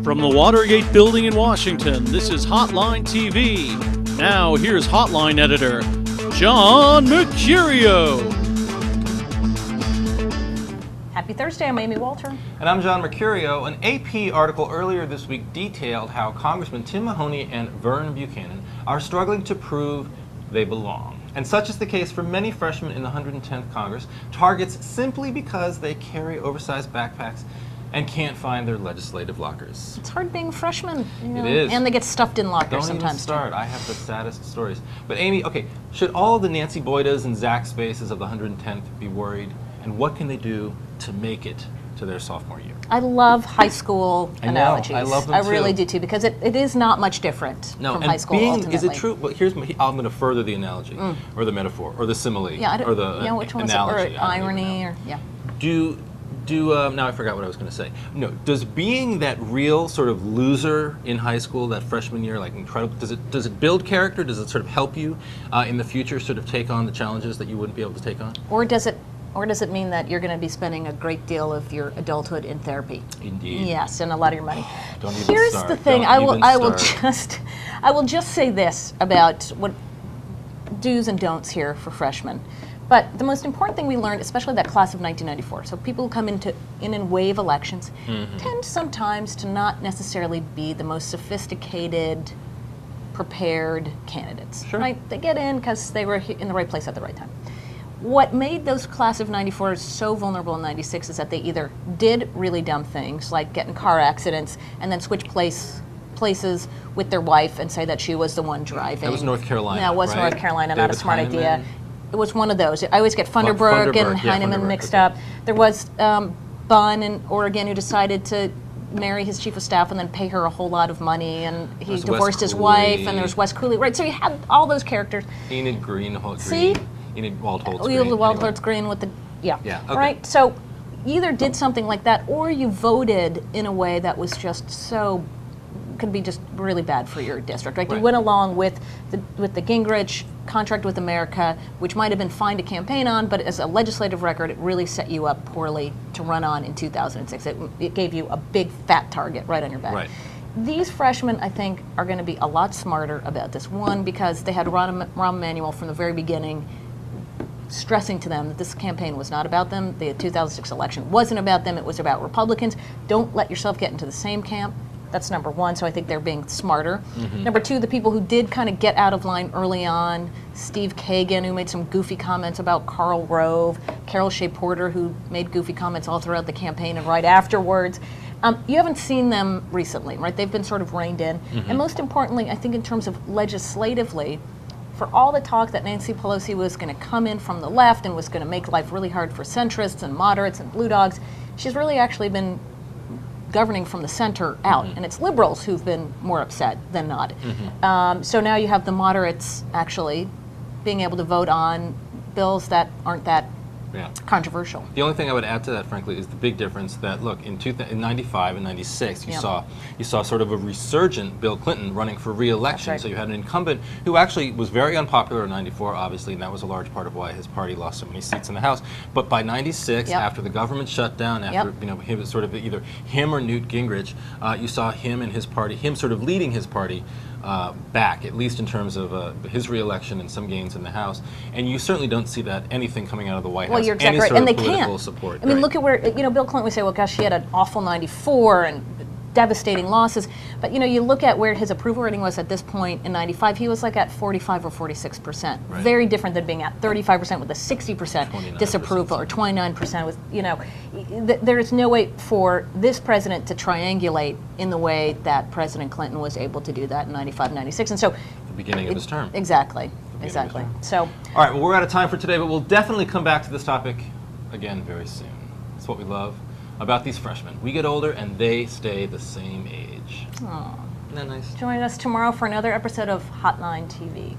From the Watergate Building in Washington, this is Hotline TV. Now, here's Hotline editor, John Mercurio. Happy Thursday, I'm Amy Walter. And I'm John Mercurio. An AP article earlier this week detailed how Congressman Tim Mahoney and Vern Buchanan are struggling to prove they belong. And such is the case for many freshmen in the 110th Congress, targets simply because they carry oversized backpacks and can't find their legislative lockers. It's hard being a freshman. It is. And they get stuffed in lockers Don't sometimes. even start. I have the saddest stories. But Amy, okay, should all of the Nancy Boydas and Zach Spaces of the 110th be worried? And what can they do to make it to their sophomore year? I love high school analogies. I love them I really do too, because it is not much different from high school ultimately. Is it true? Well, I'm going to further the analogy, or the metaphor, or the simile, or the which one analogy. Or irony, or Now I forgot what I was going to say. No, does being that real sort of loser in high school, that freshman year, like incredible, does it build character? Does it sort of help you in the future sort of take on the challenges that you wouldn't be able to take on? Or does it mean that you're going to be spending a great deal of your adulthood in therapy? Indeed. Yes, and a lot of your money. Don't even Here's start. the thing. Don't I will just say this about what do's and don'ts here for freshmen. But the most important thing we learned, especially that class of 1994, so people who come in wave elections, tend sometimes to not necessarily be the most sophisticated, prepared candidates. Sure. Right? They get in because they were in the right place at the right time. What made those class of 94 so vulnerable in 96 is that they either did really dumb things, like get in car accidents and then switch places with their wife and say that she was the one driving. That was North Carolina. No, it was right? North Carolina, David not a smart Heinemann. idea. It was one of those. I always get Funderburg and Heinemann mixed up. There was Bunn in Oregon who decided to marry his chief of staff and then pay her a whole lot of money, and he divorced his wife, and there was Wes Cooley. Right, so you had all those characters. Enid Greenholz. See? Enid Waldholtz. Waldholtz Green with the, okay. Right? So either did something like that, or you voted in a way that was just so, could be just really bad for your district. Right? You went along with the Gingrich contract with America, which might have been fine to campaign on, but as a legislative record, it really set you up poorly to run on in 2006. It gave you a big fat target right on your back. Right. These freshmen, I think, are going to be a lot smarter about this. One, because they had Rahm Emanuel from the very beginning stressing to them that this campaign was not about them. The 2006 election wasn't about them. It was about Republicans. Don't let yourself get into the same camp. That's number one, so I think they're being smarter. Number two, the people who did kind of get out of line early on, Steve Kagan, who made some goofy comments about Karl Rove, Carol Shea Porter, who made goofy comments all throughout the campaign and right afterwards. You haven't seen them recently, right? They've been sort of reined in. And most importantly, I think in terms of legislatively, for all the talk that Nancy Pelosi was going to come in from the left and was going to make life really hard for centrists and moderates and blue dogs, she's really actually been governing from the center out, and it's liberals who've been more upset than not. So now you have the moderates actually being able to vote on bills that aren't that controversial. The only thing I would add to that, frankly, is the big difference that, look, in 95 and 96, you saw sort of a resurgent Bill Clinton running for re-election. So you had an incumbent who actually was very unpopular in 94, obviously, and that was a large part of why his party lost so many seats in the House. But by 96, after the government shut down, after he was sort of either him or Newt Gingrich, you saw him and his party, him sort of leading his party back, at least in terms of his re-election and some gains in the House. And you certainly don't see that anything coming out of the White House. Well, you're exactly right, and they can't. Support. I mean, look at where, Bill Clinton would say, well, gosh, he had an awful 94 and devastating losses. But, you look at where his approval rating was at this point in 95, he was like at 45 or 46%. Right. Very different than being at 35% with a 60% disapproval, or 29% with, there is no way for this president to triangulate in the way that President Clinton was able to do that in 95, 96. And so, the beginning of his term. Exactly. So, all right, well, we're out of time for today, but we'll definitely come back to this topic again very soon. That's what we love about these freshmen. We get older and they stay the same age. Aww. Isn't that nice? Join us tomorrow for another episode of Hotline TV.